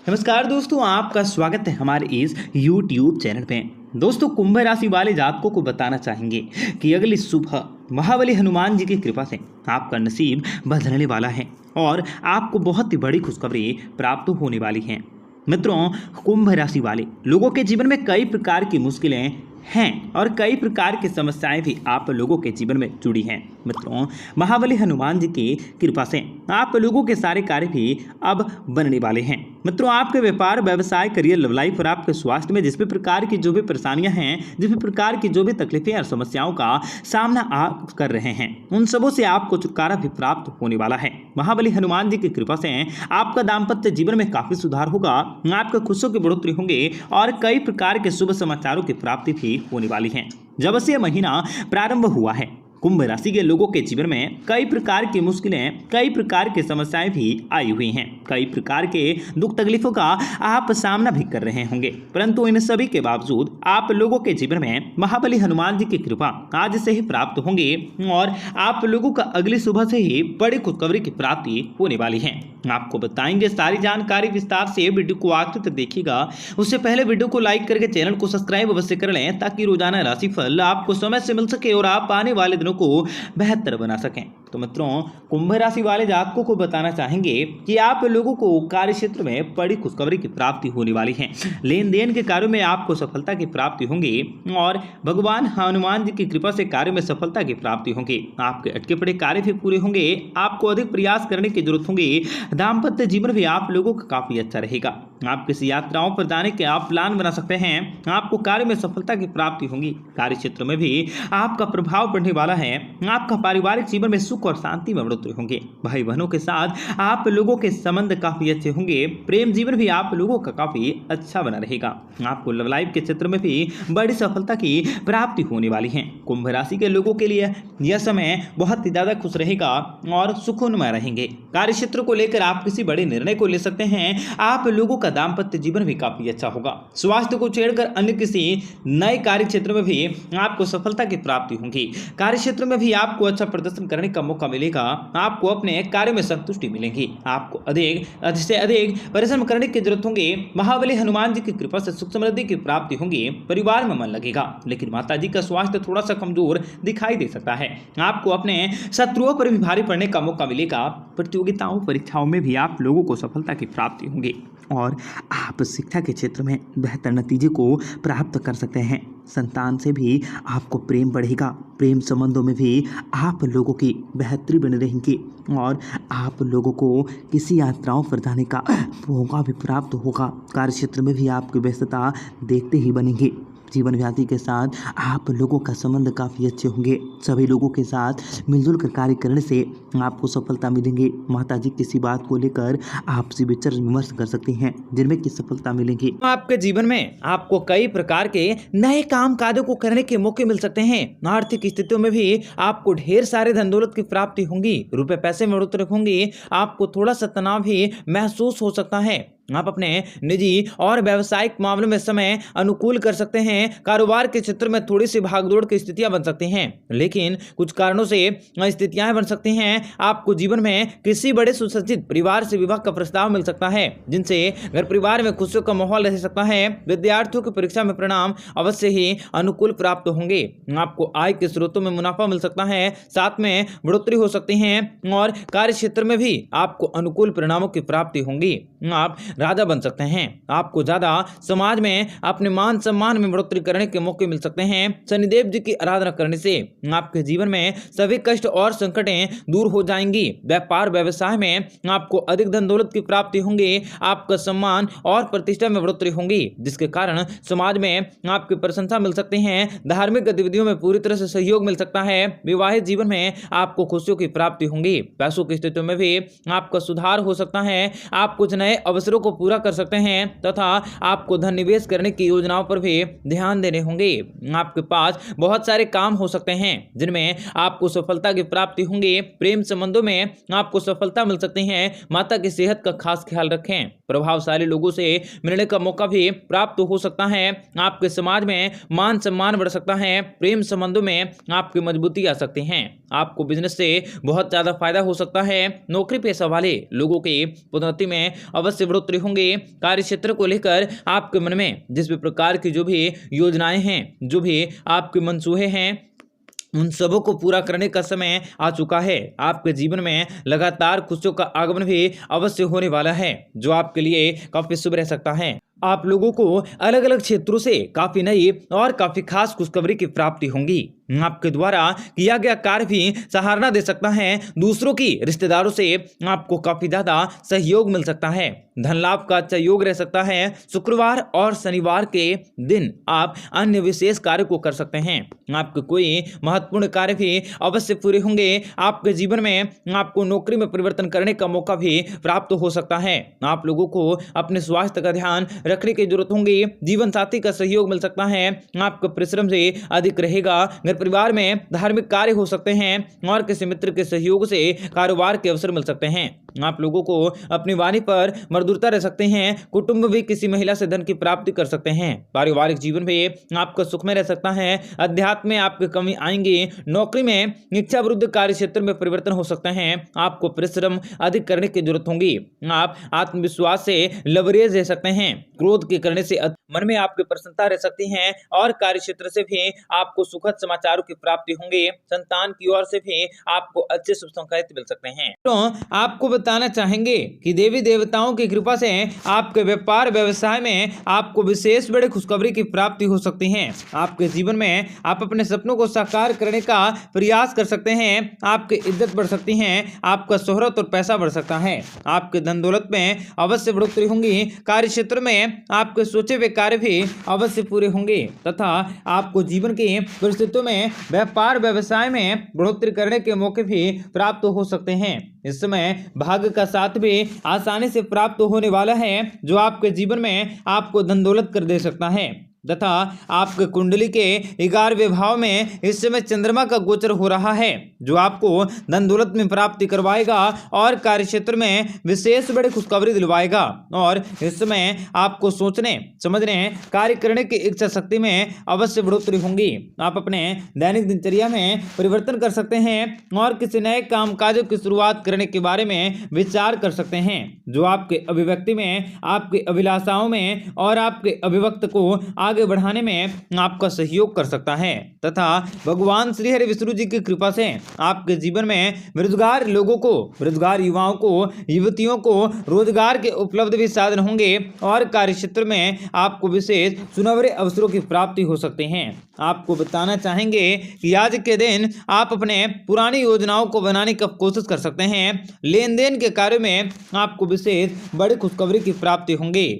नमस्कार दोस्तों, आपका स्वागत है हमारे इस YouTube चैनल पे। दोस्तों, कुंभ राशि वाले जातकों को बताना चाहेंगे कि अगली सुबह महाबली हनुमान जी की कृपा से आपका नसीब बदलने वाला है और आपको बहुत ही बड़ी खुशखबरी प्राप्त होने वाली है। मित्रों, कुंभ राशि वाले लोगों के जीवन में कई प्रकार की मुश्किलें हैं और कई प्रकार की समस्याएं भी आप लोगों के जीवन में जुड़ी हैं। मित्रों, महाबली हनुमान जी की कृपा से आप लोगों के सारे कार्य भी अब बनने वाले हैं। मित्रों, आपके व्यापार, व्यवसाय, करियर, लव लाइफ और आपके स्वास्थ्य में जिस भी प्रकार की जो भी परेशानियां हैं, जिस भी प्रकार की जो भी तकलीफें और समस्याओं का सामना आप कर रहे हैं, उन सबों से आपको छुटकारा भी प्राप्त होने वाला है। महाबली हनुमान जी की कृपा से आपका दाम्पत्य जीवन में काफी सुधार होगा, आपके खुशियों की बढ़ोतरी होंगे और कई प्रकार के शुभ समाचारों की प्राप्ति भी होने वाली है। जब से यह महीना प्रारंभ हुआ है, कुंभ राशि के लोगों के जीवन में कई प्रकार की मुश्किलें, कई प्रकार की समस्याएं भी आई हुई हैं। कई प्रकार के दुख तकलीफों का आप सामना भी कर रहे होंगे, परंतु इन सभी के बावजूद आप लोगों के जीवन में महाबली हनुमान जी की कृपा आज से ही प्राप्त होंगे और आप लोगों का अगली सुबह से ही बड़ी खुशखबरी की प्राप्ति होने वाली है। आपको बताएंगे सारी जानकारी विस्तार से, वीडियो को आखिर तक देखिएगा। उससे पहले वीडियो को लाइक करके चैनल को सब्सक्राइब अवश्य कर लें ताकि रोजाना राशिफल आपको समय से मिल सके और आप आने वाले दिनों को बेहतर बना सकें। तो मित्रों, कुंभ राशि वाले जातकों को बताना चाहेंगे कि आप लोगों को कार्य क्षेत्र में बड़ी खुशखबरी की प्राप्ति होने वाली है। लेन देन के कार्यों में आपको सफलता की प्राप्ति होंगी और भगवान हनुमान जी की कृपा से कार्य में सफलता की प्राप्ति होंगी। आपके अटके पड़े कार्य भी पूरे होंगे, आपको अधिक प्रयास करने की जरूरत होगी। दाम्पत्य जीवन भी आप लोगों का काफी अच्छा रहेगा। आप किसी यात्राओं पर जाने के आप प्लान बना सकते हैं। आपको कार्य में सफलता की प्राप्ति होगी। कार्य क्षेत्र में भी आपका प्रभाव बढ़ने वाला है। आपका पारिवारिक जीवन में सुख और शांति में बढ़ोतरी होंगे। भाई बहनों के साथ आप लोगों के संबंध काफी अच्छे होंगे। प्रेम जीवन भी आप लोगों का काफी अच्छा बना रहेगा। आपको लव लाइफ के क्षेत्र में भी बड़ी सफलता की प्राप्ति होने वाली है। कुंभ राशि के लोगों के लिए यह समय बहुत ही ज्यादा खुश रहेगा और सुकूनमय रहेंगे। कार्य क्षेत्र को लेकर आप किसी बड़े निर्णय को ले सकते हैं। आप लोगों का दाम्पत्य जीवन भी काफी अच्छा होगा। स्वास्थ्य को छोड़कर अन्य किसी नए कार्य क्षेत्र में भी आपको सफलता की प्राप्ति होगी। कार्य क्षेत्र में भी आपको अच्छा प्रदर्शन करने का मौका मिलेगा। आपको अपने कार्य में संतुष्टि मिलेगी। आपको अधिक से अधिक परिश्रम करने की जरूरत होगी। महाबली हनुमान जी की कृपा से सुख समृद्धि की प्राप्ति होगी। परिवार में मन लगेगा, लेकिन माता जी का स्वास्थ्य थोड़ा सा कमजोर दिखाई दे सकता है। आपको अपने शत्रुओं पर भी भारी पड़ने का मौका मिलेगा। प्रतियोगिताओं, परीक्षाओं में भी आप लोगों को सफलता की प्राप्ति होगी और आप शिक्षा के क्षेत्र में बेहतर नतीजे को प्राप्त कर सकते हैं। संतान से भी आपको प्रेम बढ़ेगा। प्रेम संबंधों में भी आप लोगों की बेहतरी बनी रहेगी और आप लोगों को किसी यात्राओं पर जाने का मौका भी प्राप्त होगा। कार्य क्षेत्र में भी आपकी व्यस्तता देखते ही बनेगी। जीवन साथी के साथ आप लोगों का संबंध काफ़ी अच्छे होंगे। सभी लोगों के साथ मिलजुल कर कार्य करने से आपको सफलता मिलेंगी। माता जी किसी बात को लेकर आपसे विचार विमर्श कर सकते हैं, जिनमें की सफलता मिलेगी। आपके जीवन में आपको कई प्रकार के नए काम काजों को करने के मौके मिल सकते हैं। आर्थिक स्थितियों में भी आपको ढेर सारे धन दौलत की प्राप्ति होंगी। रुपए पैसे में बढ़ोतरी होंगी। आपको थोड़ा सा तनाव भी महसूस हो सकता है। आप अपने निजी और व्यावसायिक मामलों में समय अनुकूल कर सकते हैं। कारोबार के क्षेत्र में थोड़ी सी भागदौड़ की स्थितियां बन सकती हैं, लेकिन कुछ कारणों से स्थितियां बन सकती हैं। आपको जीवन में किसी बड़े सुसज्जित परिवार से विवाह का प्रस्ताव मिल सकता है, जिनसे घर परिवार में खुशियों का माहौल रह सकता है। विद्यार्थियों की परीक्षा में परिणाम अवश्य ही अनुकूल प्राप्त होंगे। आपको आय के स्रोतों में मुनाफा मिल सकता है, साथ में बढ़ोतरी हो सकती है और कार्य क्षेत्र में भी आपको अनुकूल परिणामों की प्राप्ति होंगी। आप राजा बन सकते हैं। आपको ज्यादा समाज में अपने मान सम्मान में बढ़ोतरी करने के मौके मिल सकते हैं। शनिदेव जी की आराधना करने से आपके जीवन में सभी कष्ट और संकटें दूर हो जाएंगी। व्यापार व्यवसाय में आपको अधिक धन दौलत की प्राप्ति होंगी। आपका सम्मान और प्रतिष्ठा में बढ़ोतरी होंगी, जिसके कारण समाज में आपकी प्रशंसा मिल सकती है। धार्मिक गतिविधियों में पूरी तरह से सहयोग मिल सकता है। विवाहित जीवन में आपको खुशियों की प्राप्ति होंगी। पैसों की स्थितियों में भी आपका सुधार हो सकता है। आप कुछ नए अवसरों को पूरा कर सकते हैं तथा आपको धन निवेश करने की योजनाओं पर भी ध्यान देने होंगे। आपके पास बहुत सारे काम हो सकते हैं जिनमें आपको सफलता की प्राप्ति होंगी। प्रेम संबंधों में आपको सफलता मिल सकती है। माता की सेहत का खास ख्याल रखें। प्रभावशाली लोगों से मिलने का मौका भी प्राप्त हो सकता है। आपके समाज में मान सम्मान बढ़ सकता है। प्रेम संबंधों में आपकी मजबूती आ सकती है। आपको बिजनेस से बहुत ज्यादा फायदा हो सकता है। नौकरी पेशा वाले लोगों की पदोन्नति में अवश्य बढ़ोतरी बढ़ोतरी होंगी। कार्य क्षेत्र को लेकर आपके मन में जिस भी प्रकार की जो भी योजनाएं हैं, जो भी आपके मंसूबे हैं, उन सबों को पूरा करने का समय आ चुका है। आपके जीवन में लगातार खुशियों का आगमन भी अवश्य होने वाला है, जो आपके लिए काफी शुभ रह सकता है। आप लोगों को अलग अलग क्षेत्रों से काफी नई और काफी खास खुशखबरी की प्राप्ति होंगी। आपके द्वारा किया गया कार्य भी सराहना दे सकता है। दूसरों की रिश्तेदारों से आपको काफी ज्यादा सहयोग मिल सकता है। धन लाभ का अच्छा योग रह सकता है। शुक्रवार और शनिवार के दिन आप अन्य विशेष कार्य को कर सकते हैं। आपके कोई महत्वपूर्ण कार्य भी अवश्य पूरे होंगे। आपके जीवन में आपको नौकरी में परिवर्तन करने का मौका भी प्राप्त हो सकता है। आप लोगों को अपने स्वास्थ्य का ध्यान रखने की जरूरत होगी। जीवन साथी का सहयोग मिल सकता है। आपका परिश्रम से अधिक रहेगा। घर परिवार में धार्मिक कार्य हो सकते हैं और किसी मित्र के सहयोग से कारोबार के अवसर मिल सकते हैं। आप लोगों को अपनी वाणी पर मधुरता रह सकते हैं। कुटुंब भी किसी महिला से धन की प्राप्ति कर सकते हैं। पारिवारिक जीवन भी आपका सुखमय रह सकता है। अध्यात्म में आपकी कमी आएंगी। नौकरी में इच्छा विरुद्ध कार्य क्षेत्र में परिवर्तन हो सकते हैं। आपको परिश्रम अधिक करने की जरूरत होगी। आप आत्मविश्वास से लबरेज रह सकते हैं। क्रोध के करने से मन में आपकी प्रसन्नता रह सकती है और कार्य क्षेत्र से भी आपको सुखद समाचारों की प्राप्ति होंगे। संतान की ओर से भी आपको अच्छे शुभ संकेत मिल सकते हैं। तो आपको बताना चाहेंगे कि देवी देवताओं की कृपा से आपके व्यापार व्यवसाय में आपको विशेष बड़े खुशखबरी की प्राप्ति हो सकती है। आपके जीवन में आप अपने सपनों को साकार करने का प्रयास कर सकते हैं। आपकी इज्जत बढ़ सकती है। आपका शोहरत और पैसा बढ़ सकता है। आपके धन दौलत में अवश्य बढ़ोतरी होंगी। कार्य क्षेत्र में आपके सोचे हुए कार्य भी अवश्य पूरे होंगे तथा आपको जीवन की परिस्थितियों में व्यापार व्यवसाय में बढ़ोतरी करने के मौके भी प्राप्त हो सकते हैं। इस समय भाग्य का साथ भी आसानी से प्राप्त होने वाला है, जो आपके जीवन में आपको धन दौलत कर दे सकता है तथा आपके कुंडली के 11वें भाव में इस समय चंद्रमा का गोचर हो रहा है, जो आपको धन दौलत में प्राप्ति करवाएगा और कार्य क्षेत्र में विशेष बड़े खुशखबरी दिलवाएगा। और इस समय आपको सोचने समझने कार्य करने की इच्छा शक्ति में अवश्य बढ़ोतरी होंगी। आप अपने दैनिक दिनचर्या में परिवर्तन कर सकते हैं और किसी नए काम काजों की शुरुआत करने के बारे में विचार कर सकते हैं, जो आपके अभिव्यक्ति में, आपके अभिलाषाओं में और आपके अभिव्यक्त को आगे बढ़ाने में आपका सहयोग कर सकता है तथा भगवान श्री हरि विष्णु जी की कृपा से आपके जीवन में बेरोजगार लोगों को, बेरोजगार युवाओं को, युवतियों को रोजगार के उपलब्ध भी साधन होंगे और कार्य क्षेत्र में आपको विशेष सुनहरे अवसरों की प्राप्ति हो सकती है। आपको बताना चाहेंगे कि आज के दिन आप अपने पुरानी योजनाओं को बनाने की कोशिश कर सकते हैं। लेन देन के कार्य में आपको विशेष बड़ी खुशखबरी की प्राप्ति होंगी।